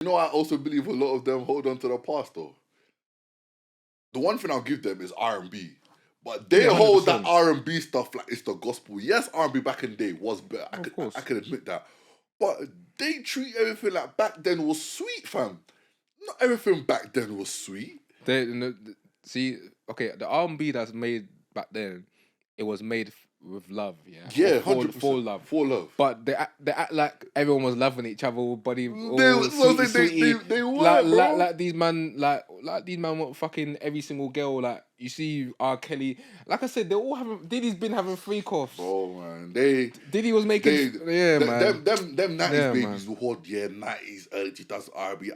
You know, I also believe a lot of them hold on to the past though. The one thing I'll give them is R&B. But they hold that 100%. R&B stuff like it's the gospel. Yes, R&B back in the day was better. I can admit that. But they treat everything like back then was sweet, fam. Not everything back then was sweet. See, okay, the R&B that's made back then, it was made with love, yeah? Yeah, Or 100%. for love. For love. But they act like everyone was loving each other, buddy. They Like, were, bro. like these man want fucking every single girl. Like, you see R. Kelly. Like I said, they all having, Diddy's been having freak-offs. Bro, man. Diddy was making, man. Them 90s babies who hold, 90s, early 2000s R&B.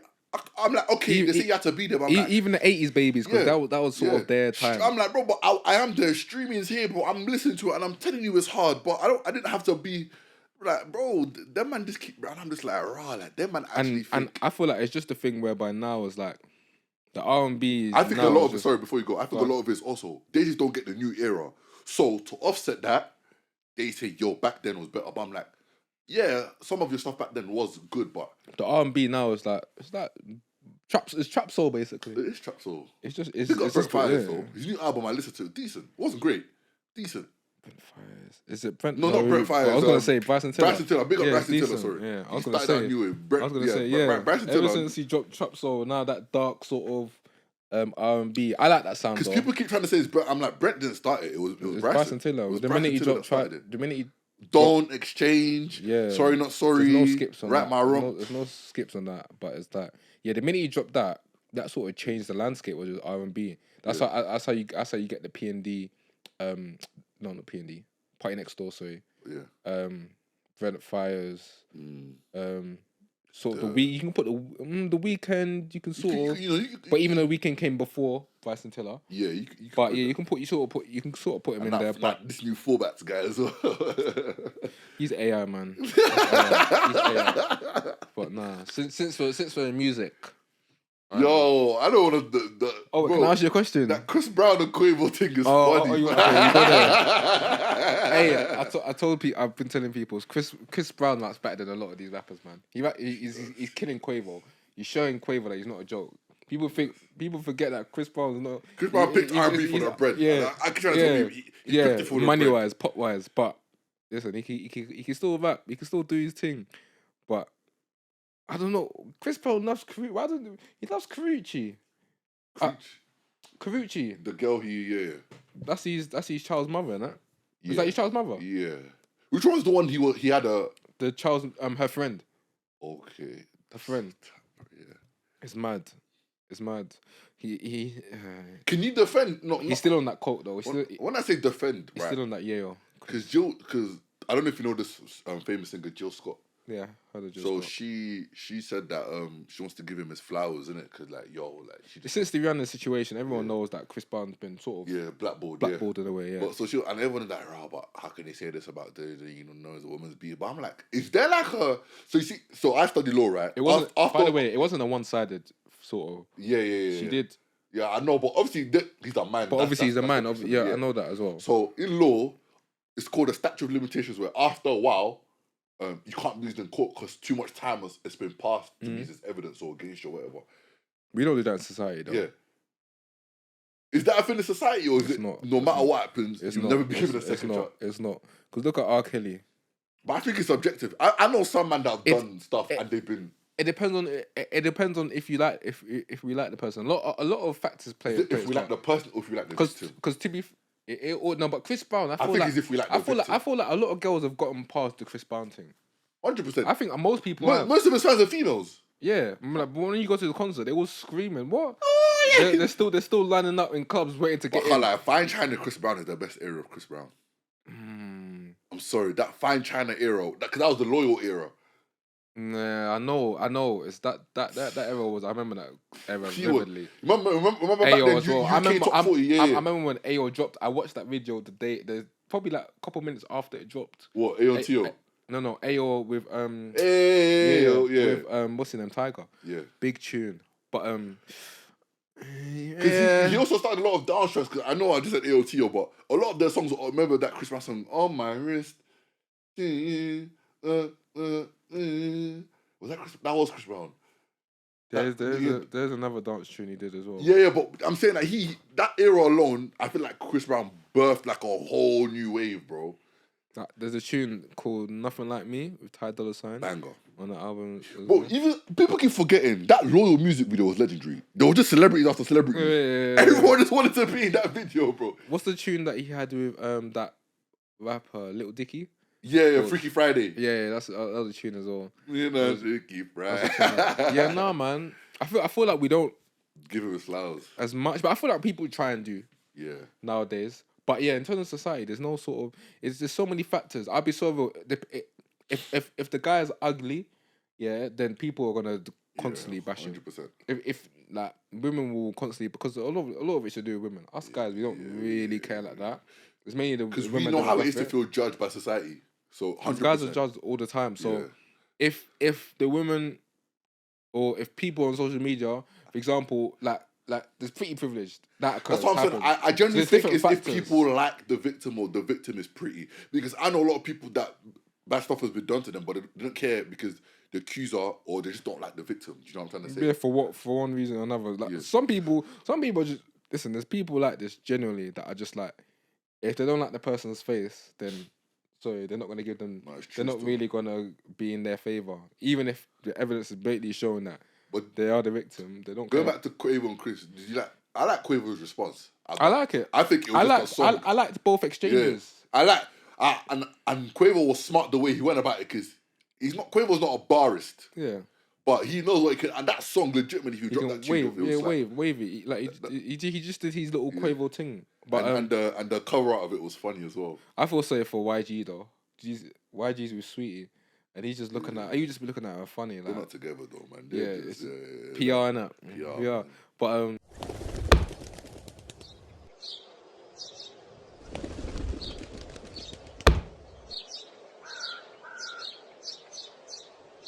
I'm like, okay, they say you have to be there, but I'm like, even the 80s babies, because that was sort of their time. I'm like, bro, but I am there. Streaming's here, bro. I'm listening to it, and I'm telling you it's hard, but I didn't have to be like, bro. Them man just keep, and I'm just like, raw, like them man actually. And I feel like it's just a thing whereby now it's like the R&B. I think a lot of it. Sorry, before you go, I think a lot of it is also they just don't get the new era. So to offset that, they say, yo, back then was better. But I'm like, yeah, some of your stuff back then was good, but the R&B now is like it's trap soul basically. It is trap soul. It's just Pick up Brent Fires though. His new album I listened to, decent. Wasn't great, decent. Brent Fires. Is it Brent? No, not Brent Fires. I was gonna say Bryson Tiller. Bryson Tiller. Big up Bryson Tiller. Sorry. Yeah, I was he gonna started say. I was gonna say Bryson Tiller. Ever since he dropped trap soul, now that dark sort of R&B. I like that sound. Because people keep trying to say it's Brent. I'm like, Brent didn't start it. It was Bryson Tiller. It was the Bryson minute he Tiller dropped, the minute he don't exchange. Yeah. Sorry, not sorry. There's no skips on right, that. my wrong. There's no skips on that. But it's that. Yeah, the minute he dropped that sort of changed the landscape with R&B. That's how you get the P&D. No, not P&D. Party Next Door. Sorry. Yeah. Brent Fires. Sort of the week you can put the Weekend. You can sort of. But even the Weekend came before Bryson Tiller. Yeah. You can sort of put him in there. But this new formats guy as well. He's AI, man. He's AI. But nah, since we're in music. Yo, I don't want to. Bro, can I ask you a question? That Chris Brown and Quavo thing is funny. You got it. Hey, I told people, I've been telling people, Chris Brown raps better than a lot of these rappers, man. He's killing Quavo. He's showing Quavo that he's not a joke. People forget that Chris Brown's not. Chris Brown picked R&B for the bread. Yeah, I can try to tell you, he picked it for the money wise, pop wise, but listen, he can still rap. He can still do his thing, but. I don't know. Chris Brown loves Karuchi. Why don't he loves Karuchi? Karuchi. The girl he That's his child's mother, innit? Yeah. Is that his child's mother? Yeah. Which one's the one he had the child's her friend. Okay. Her friend. Yeah. It's mad. He Can you defend? No, he's still on that quote though. When I say defend, he's still on that Because I don't know if you know this famous singer Jill Scott. Yeah, heard of Jill so Scott. she said that she wants to give him his flowers, innit? Because since the Rihanna situation, everyone knows that Chris Brown's been sort of blackballed in a way. Yeah, but and everyone's like, but how can they say this about the knows a woman's being? But I'm like, is there like a so you see? So I studied law, right? It wasn't. By the way, it wasn't a one-sided sort of. Yeah. She did. Yeah, I know, but obviously he's a man. But obviously he's a man. Yeah, I know that as well. So in law, it's called a statute of limitations, where after a while. You can't use them in court because too much time has been passed to use as evidence or against you or whatever. We don't do that in society, though. Yeah. Is that a thing in society, or is it not? No matter what happens, you'll never be given a second chance? It's not. Because look at R. Kelly. But I think it's subjective. I know some man that have done stuff and they've been. It depends on if we like the person. A lot of factors play. If we like the person, or if we like the victim. Because to be. No, but Chris Brown, I feel like a lot of girls have gotten past the Chris Brown thing. 100%. I think most people. Most of his fans are females. Yeah, like, when you go to the concert, they all screaming. What? Oh, yeah. They're still lining up in clubs waiting to get in. Like Fine China Chris Brown is the best era of Chris Brown. I'm sorry, that Fine China era, because that was the loyal era. Nah, I know. It's that era was. I remember that era vividly. Remember back then, as well. UK top 40, I remember when AO dropped. I watched that video the probably like a couple minutes after it dropped. What AOTO? No, AO with with what's his name, Tiger. Yeah, big tune. But he also started a lot of dance tracks. Because I know I just said AOTO, but a lot of their songs. Remember that Chris Brown song "On My Wrist." Was that Chris? That was Chris Brown. There's another dance tune he did as well. Yeah, but I'm saying that that era alone, I feel like Chris Brown birthed like a whole new wave, bro. There's a tune called "Nothing Like Me" with Ty Dolla $ign Banger on the album. Bro, even people keep forgetting that Loyal music video was legendary. There were just celebrities after celebrities. Yeah. Everyone just wanted to be in that video, bro. What's the tune that he had with that rapper Little Dicky? Yeah, Freaky Friday. Yeah, that's a tune as well. You know, Freaky Friday. Yeah, nah, man. I feel like we don't give him his flowers as much, but I feel like people try and do. Yeah. Nowadays, but yeah, in terms of society, there's no sort of. There's so many factors. I'll be so real. If the guy is ugly, yeah, then people are gonna constantly bash him. 100%. If like women will constantly, because a lot of it should do with women. Us guys, we don't really care like that. It's mainly the because women. We know how it is to feel judged by society. So 100%. Guys are judged all the time. So if the women, or if people on social media, for example, like there's pretty privileged. That's what I'm saying. I generally think it's if people like the victim or the victim is pretty. Because I know a lot of people that bad stuff has been done to them, but they don't care because the accuser or they just don't like the victim. Do you know what I'm trying to say? Yeah, for one reason or another. Like some people just listen. There's people like this generally that are just like, if they don't like the person's face, then sorry, they're not gonna give them. They're not really gonna be in their favor, even if the evidence is blatantly showing that. But they are the victim. They don't. Go back to Quavo and Chris. Did you like? I like Quavo's response. I like it. I think it was just a song. I liked both exchanges. Yeah. I like. And Quavo was smart the way he went about it because Quavo's not a barist. Yeah. But he knows what he can, and that song legitimately, if you drop that tune, wave it. Like he just did his little Quavo thing. But and the cover art of it was funny as well. I feel sorry for YG though. YG's with Sweetie. And he's just looking at. You just be looking at her funny. Like, they're not together though, man. PR and that. PR. But